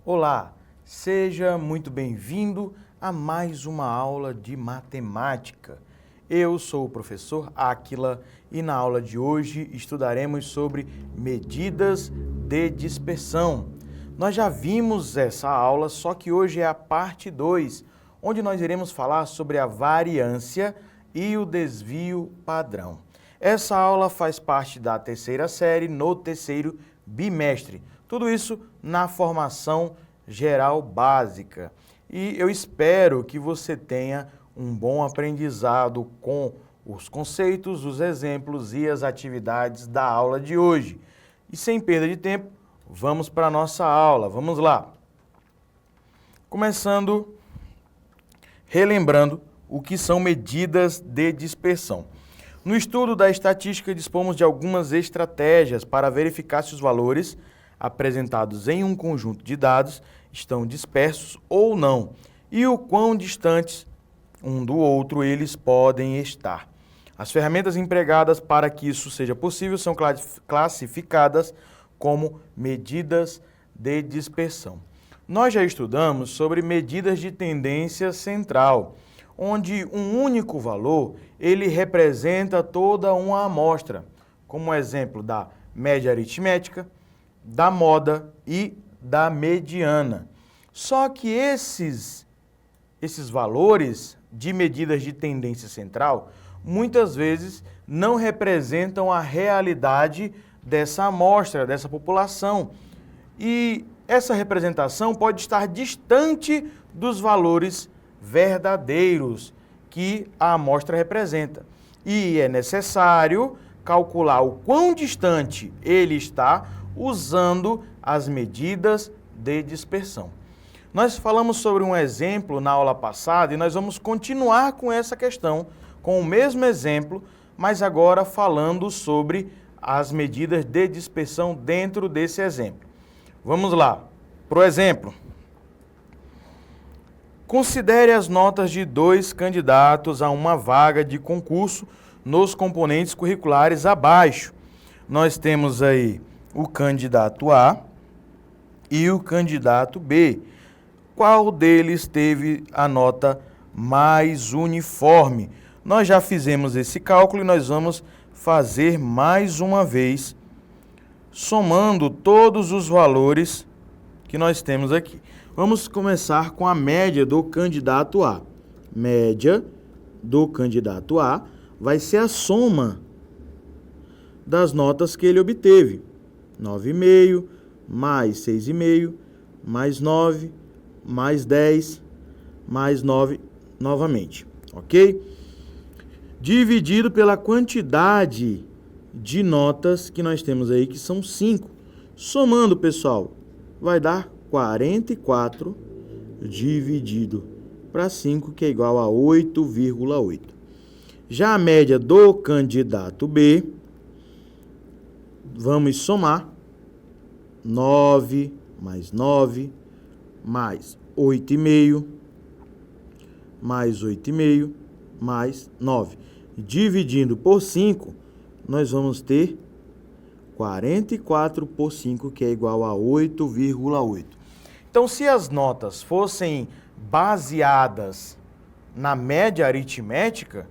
Olá, seja muito bem-vindo a mais uma aula de matemática. Eu sou o professor Áquila e na aula de hoje estudaremos sobre medidas de dispersão. Nós já vimos essa aula, só que hoje é a parte 2, onde nós iremos falar sobre a variância e o desvio padrão. Essa aula faz parte da terceira série no terceiro bimestre. Tudo isso na formação geral básica. E eu espero que você tenha um bom aprendizado com os conceitos, os exemplos e as atividades da aula de hoje. E sem perda de tempo, vamos para a nossa aula. Vamos lá. Começando, relembrando o que são medidas de dispersão. No estudo da estatística, dispomos de algumas estratégias para verificar se os valores apresentados em um conjunto de dados estão dispersos ou não, e o quão distantes um do outro eles podem estar. As ferramentas empregadas para que isso seja possível são classificadas como medidas de dispersão. Nós já estudamos sobre medidas de tendência central, onde um único valor ele representa toda uma amostra, como exemplo da média aritmética, da moda e da mediana. Só que esses valores de medidas de tendência central, muitas vezes não representam a realidade dessa amostra, dessa população. E essa representação pode estar distante dos valores verdadeiros que a amostra representa. E é necessário calcular o quão distante ele está usando as medidas de dispersão. Nós falamos sobre um exemplo na aula passada e nós vamos continuar com essa questão, com o mesmo exemplo, mas agora falando sobre as medidas de dispersão dentro desse exemplo. Vamos lá. Por exemplo, considere as notas de 2 candidatos a uma vaga de concurso nos componentes curriculares abaixo. Nós temos aí o candidato A e o candidato B. Qual deles teve a nota mais uniforme? Nós já fizemos esse cálculo e nós vamos fazer mais uma vez, somando todos os valores que nós temos aqui. Vamos começar com a média do candidato A. Média do candidato A vai ser a soma das notas que ele obteve. 9,5, mais 6,5, mais 9, mais 10, mais 9 novamente, ok? Dividido pela quantidade de notas que nós temos aí, que são 5. Somando, pessoal, vai dar 44 dividido para 5, que é igual a 8,8. Já a média do candidato B, vamos somar 9 mais 9, mais 8,5, mais 8,5, mais 9. Dividindo por 5, nós vamos ter 44 por 5, que é igual a 8,8. Então, se as notas fossem baseadas na média aritmética,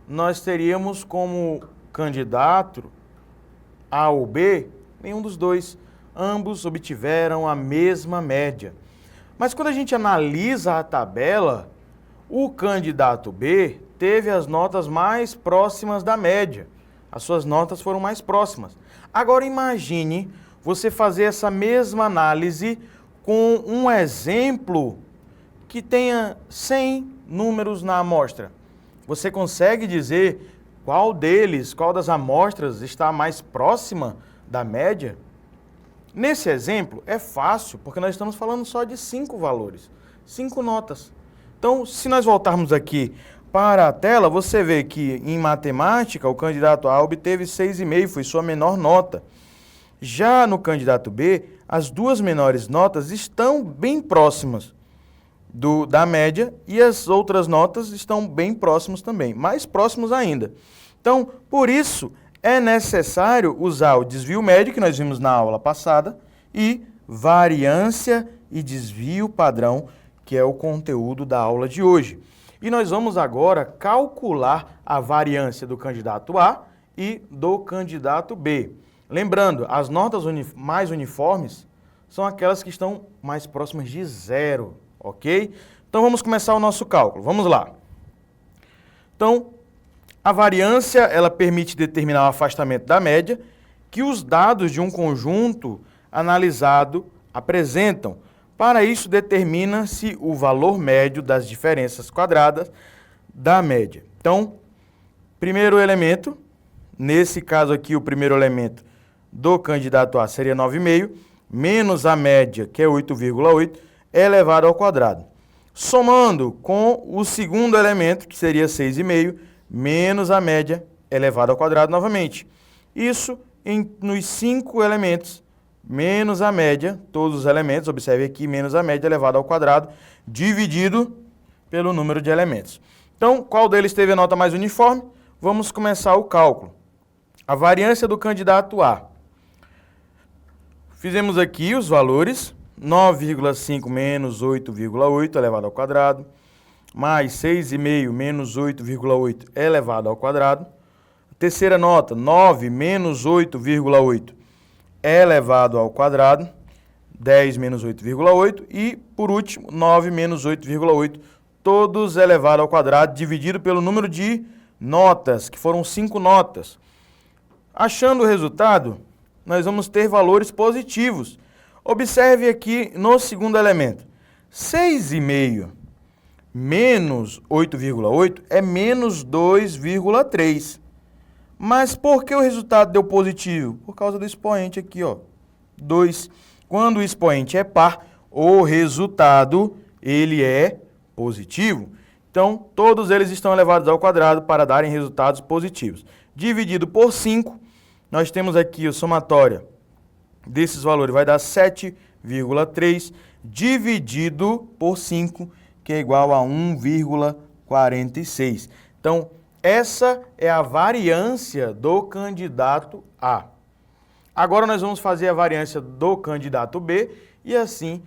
nós teríamos como candidato A ou B, nenhum dos dois. Ambos obtiveram a mesma média. Mas quando a gente analisa a tabela, o candidato B teve as notas mais próximas da média. As suas notas foram mais próximas. Agora imagine você fazer essa mesma análise com um exemplo que tenha 100 números na amostra. Você consegue dizer qual das amostras está mais próxima da média? Nesse exemplo, é fácil, porque nós estamos falando só de 5 valores, 5 notas. Então, se nós voltarmos aqui para a tela, você vê que em matemática, o candidato A obteve 6,5, foi sua menor nota. Já no candidato B, as duas menores notas estão bem próximas da média e as outras notas estão bem próximas também, mais próximos ainda. Então, por isso, é necessário usar o desvio médio, que nós vimos na aula passada, e variância e desvio padrão, que é o conteúdo da aula de hoje. E nós vamos agora calcular a variância do candidato A e do candidato B. Lembrando, as notas mais uniformes são aquelas que estão mais próximas de zero, ok? Então vamos começar o nosso cálculo. Vamos lá. Então, a variância, ela permite determinar o afastamento da média que os dados de um conjunto analisado apresentam. Para isso, determina-se o valor médio das diferenças quadradas da média. Então, primeiro elemento, nesse caso aqui, o primeiro elemento do candidato A seria 9,5, menos a média, que é 8,8, elevado ao quadrado. Somando com o segundo elemento, que seria 6,5, menos a média, elevado ao quadrado novamente. Isso nos 5 elementos, menos a média, todos os elementos, observe aqui, menos a média elevado ao quadrado, dividido pelo número de elementos. Então, qual deles teve a nota mais uniforme? Vamos começar o cálculo. A variância do candidato A. Fizemos aqui os valores, 9,5 menos 8,8 elevado ao quadrado, mais 6,5 menos 8,8 elevado ao quadrado. Terceira nota, 9 menos 8,8 elevado ao quadrado, 10 menos 8,8 e, por último, 9 menos 8,8, todos elevado ao quadrado, dividido pelo número de notas, que foram 5 notas. Achando o resultado, nós vamos ter valores positivos. Observe aqui no segundo elemento, 6,5 menos 8,8 é menos 2,3. Mas por que o resultado deu positivo? Por causa do expoente aqui, ó, 2. Quando o expoente é par, o resultado, ele é positivo. Então, todos eles estão elevados ao quadrado para darem resultados positivos. Dividido por 5, nós temos aqui a somatória desses valores, vai dar 7,3, dividido por 5, que é igual a 1,46. Então, essa é a variância do candidato A. Agora nós vamos fazer a variância do candidato B e assim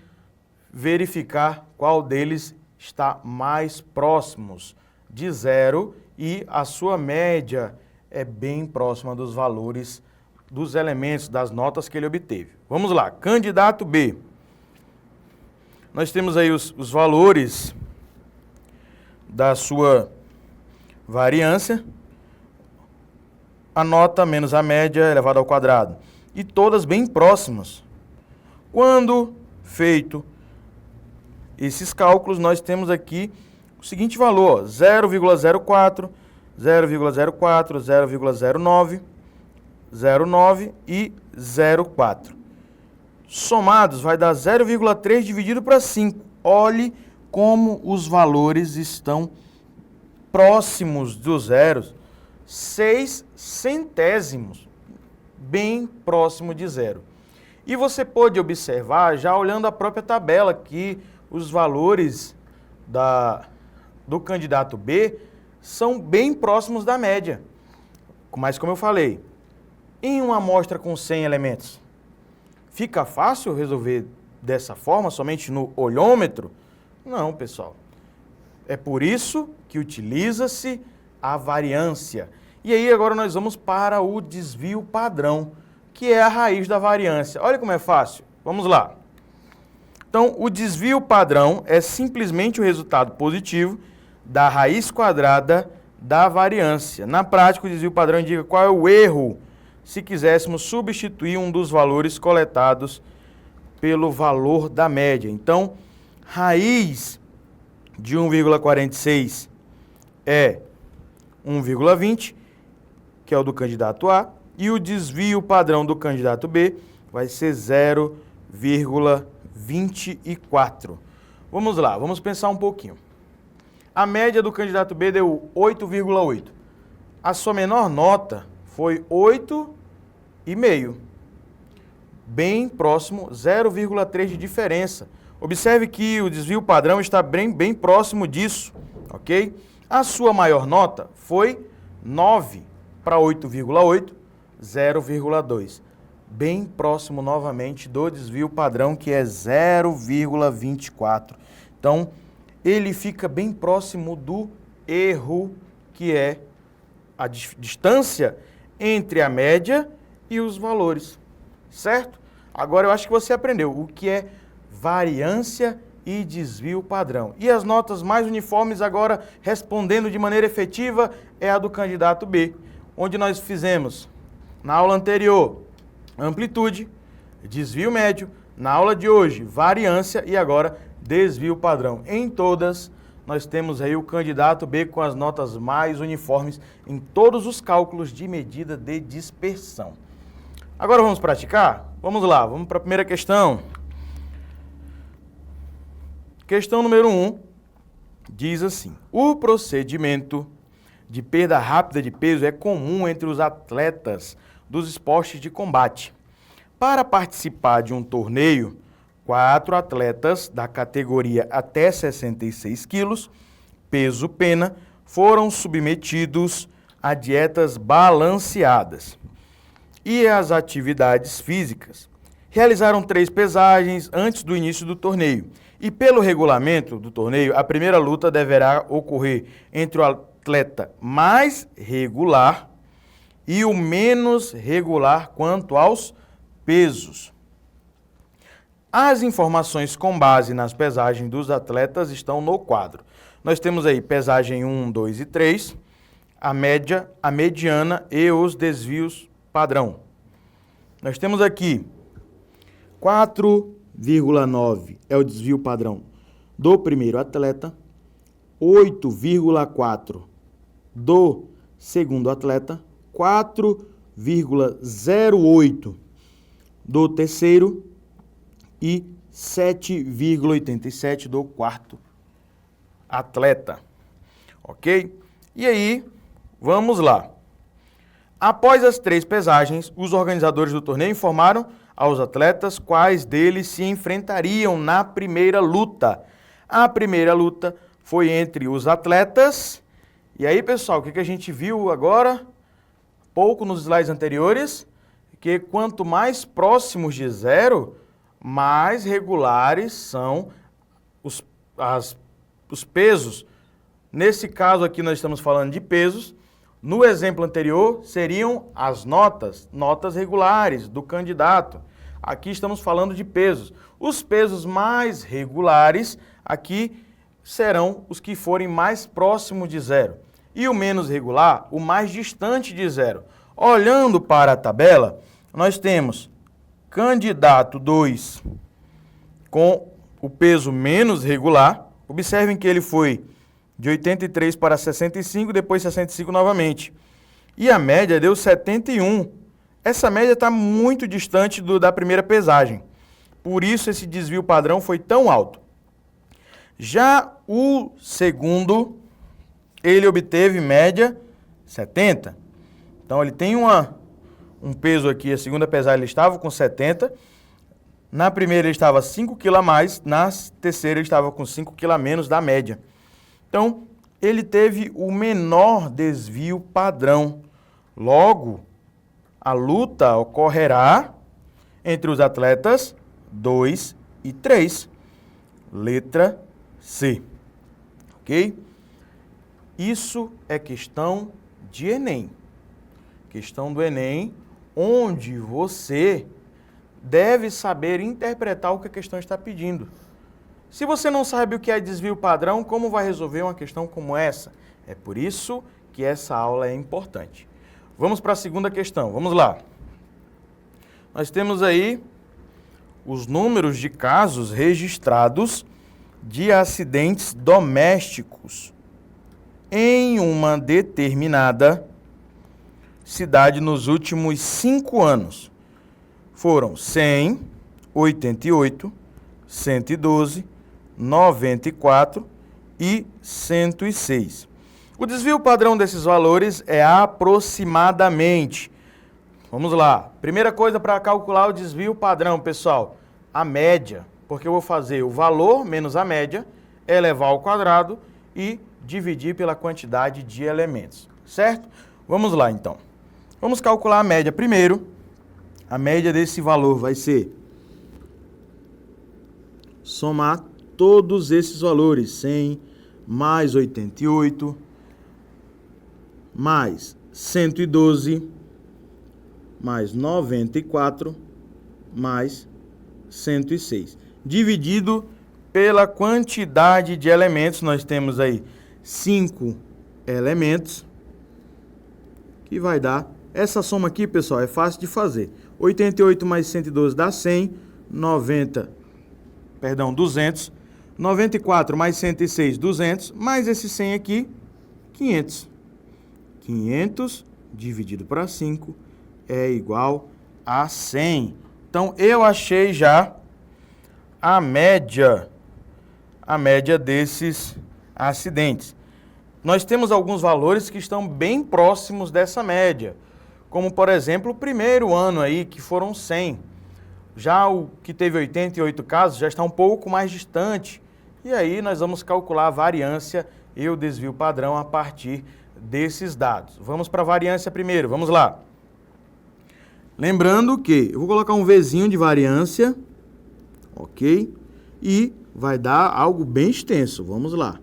verificar qual deles está mais próximos de zero e a sua média é bem próxima dos valores dos elementos, das notas que ele obteve. Vamos lá, candidato B. Nós temos aí os valores da sua variância, a nota menos a média elevado ao quadrado, e todas bem próximas. Quando feito esses cálculos, nós temos aqui o seguinte valor, 0,04, 0,04, 0,09, 0,9 e 0,4. Somados vai dar 0,3 dividido para 5. Olhe como os valores estão próximos dos zeros, 6 centésimos, bem próximo de zero. E você pode observar, já olhando a própria tabela, que os valores do candidato B são bem próximos da média. Mas, como eu falei, em uma amostra com 100 elementos, fica fácil resolver dessa forma, somente no olhômetro? Não, pessoal. É por isso que utiliza-se a variância. E aí agora nós vamos para o desvio padrão, que é a raiz da variância. Olha como é fácil. Vamos lá. Então, o desvio padrão é simplesmente o resultado positivo da raiz quadrada da variância. Na prática, o desvio padrão indica qual é o erro se quiséssemos substituir um dos valores coletados pelo valor da média. Então, raiz de 1,46 é 1,20, que é o do candidato A, e o desvio padrão do candidato B vai ser 0,24. Vamos lá, vamos pensar um pouquinho. A média do candidato B deu 8,8. A sua menor nota foi 8,5. Bem próximo, 0,3 de diferença. Observe que o desvio padrão está bem próximo disso, ok? A sua maior nota foi 9 para 8,8, 0,2. bem próximo novamente do desvio padrão, que é 0,24. Então, ele fica bem próximo do erro, que é a distância entre a média e os valores, certo? Agora eu acho que você aprendeu o que é variância e desvio padrão. E as notas mais uniformes agora, respondendo de maneira efetiva, é a do candidato B, onde nós fizemos, na aula anterior, amplitude, desvio médio, na aula de hoje, variância e agora desvio padrão. Em todas, nós temos aí o candidato B com as notas mais uniformes em todos os cálculos de medida de dispersão. Agora vamos praticar? Vamos lá, vamos para a primeira questão. Questão número 1 diz assim: o procedimento de perda rápida de peso é comum entre os atletas dos esportes de combate. Para participar de um torneio, 4 atletas da categoria até 66 quilos, peso pena, foram submetidos a dietas balanceadas e às atividades físicas. Realizaram 3 pesagens antes do início do torneio. E pelo regulamento do torneio, a primeira luta deverá ocorrer entre o atleta mais regular e o menos regular quanto aos pesos. As informações com base nas pesagens dos atletas estão no quadro. Nós temos aí pesagem 1, 2 e 3, a média, a mediana e os desvios padrão. Nós temos aqui 4,9 é o desvio padrão do primeiro atleta, 8,4 do segundo atleta, 4,08 do terceiro e 7,87 do quarto atleta. Ok? E aí, vamos lá. Após as 3 pesagens, os organizadores do torneio informaram aos atletas quais deles se enfrentariam na primeira luta. A primeira luta foi entre os atletas. E aí, pessoal, o que a gente viu agora? Pouco nos slides anteriores, que quanto mais próximos de zero, mais regulares são os pesos. Nesse caso aqui nós estamos falando de pesos. No exemplo anterior seriam as notas regulares do candidato. Aqui estamos falando de pesos. Os pesos mais regulares aqui serão os que forem mais próximos de zero. E o menos regular, o mais distante de zero. Olhando para a tabela, nós temos candidato 2 com o peso menos regular. Observem que ele foi de 83 para 65, depois 65 novamente. E a média deu 71. Essa média está muito distante da primeira pesagem. Por isso esse desvio padrão foi tão alto. Já o segundo, ele obteve média 70. Então ele tem um peso aqui, a segunda pesagem ele estava com 70. Na primeira ele estava 5 kg a mais, na terceira ele estava com 5 kg a menos da média. Então, ele teve o menor desvio padrão. Logo, a luta ocorrerá entre os atletas 2 e 3. Letra C. Ok? Isso é questão de Enem. Questão do Enem, onde você deve saber interpretar o que a questão está pedindo. Se você não sabe o que é desvio padrão, como vai resolver uma questão como essa? É por isso que essa aula é importante. Vamos para a segunda questão. Vamos lá. Nós temos aí os números de casos registrados de acidentes domésticos em uma determinada cidade nos últimos 5 anos. Foram 100, 88, 112, 94 e 106. O desvio padrão desses valores é aproximadamente. Vamos lá. Primeira coisa para calcular o desvio padrão, pessoal, a média. Porque eu vou fazer o valor menos a média, elevar ao quadrado e dividir pela quantidade de elementos. Certo? Vamos lá, então. Vamos calcular a média primeiro. A média desse valor vai ser somar todos esses valores, 100 mais 88, mais 112, mais 94, mais 106. Dividido pela quantidade de elementos, nós temos aí 5 elementos, que vai dar, essa soma aqui, pessoal, é fácil de fazer. 88 mais 112 dá 100, 200, 94 mais 106, 200, mais esse 100 aqui, 500. 500 dividido para 5 é igual a 100. Então, eu achei já a média desses acidentes. Nós temos alguns valores que estão bem próximos dessa média, como, por exemplo, o primeiro ano aí, que foram 100. Já o que teve 88 casos já está um pouco mais distante. E aí nós vamos calcular a variância e o desvio padrão a partir desses dados. Vamos para a variância primeiro, vamos lá. Lembrando que eu vou colocar um Vzinho de variância, ok? E vai dar algo bem extenso, vamos lá.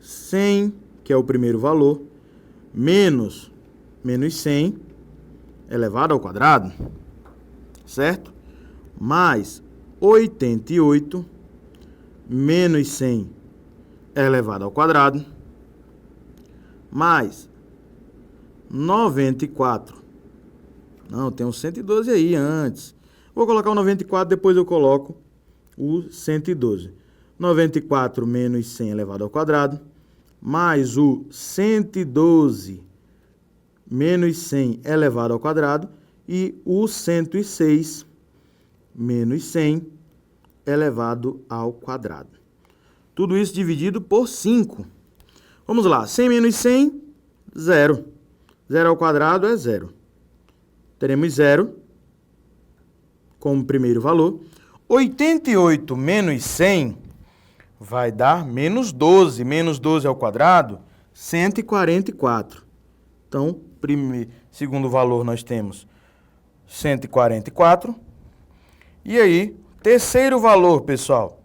100, que é o primeiro valor, menos 100 elevado ao quadrado, certo? Mais 88 menos 100 elevado ao quadrado, mais 94. Não, tem um 112 aí antes. Vou colocar o 94, depois eu coloco o 112. 94 menos 100 elevado ao quadrado, mais o 112 menos 100 elevado ao quadrado e o 106 menos 100 elevado ao quadrado. Tudo isso dividido por 5. Vamos lá, 100 menos 100, 0. 0 ao quadrado é 0. Teremos 0 como primeiro valor. 88 menos 100 vai dar menos 12. Menos 12 ao quadrado, 144. Então, segundo valor nós temos 144. E aí, terceiro valor, pessoal.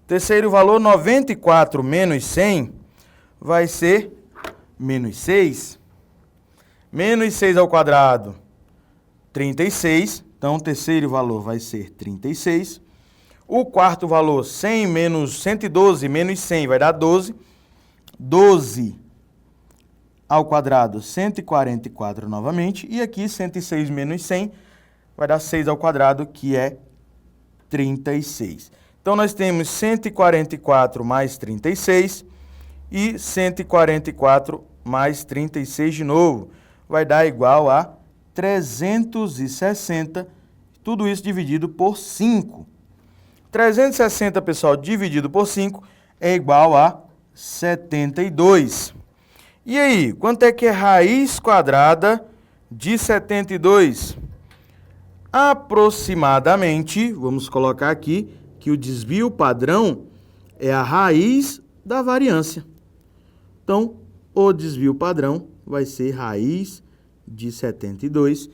Terceiro valor, 94 menos 100, vai ser menos 6. Menos 6 ao quadrado, 36. Então, o terceiro valor vai ser 36. O quarto valor, 100 menos 112 menos 100, vai dar 12. 12 ao quadrado, 144 novamente. E aqui, 106 menos 100, vai dar 6 ao quadrado, que é 36. Então, nós temos 144 mais 36 e 144 mais 36 de novo. Vai dar igual a 360, tudo isso dividido por 5. 360, pessoal, dividido por 5 é igual a 72. E aí, quanto é que é raiz quadrada de 72? Aproximadamente, vamos colocar aqui que o desvio padrão é a raiz da variância. Então, o desvio padrão vai ser raiz de 72,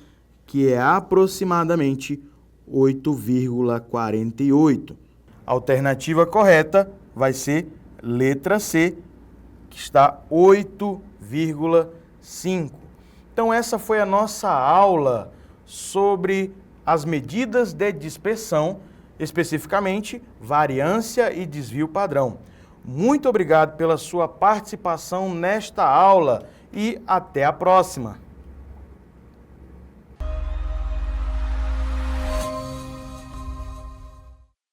que é aproximadamente 8,48. A alternativa correta vai ser letra C, que está 8,5. Então, essa foi a nossa aula sobre as medidas de dispersão, especificamente variância e desvio padrão. Muito obrigado pela sua participação nesta aula e até a próxima.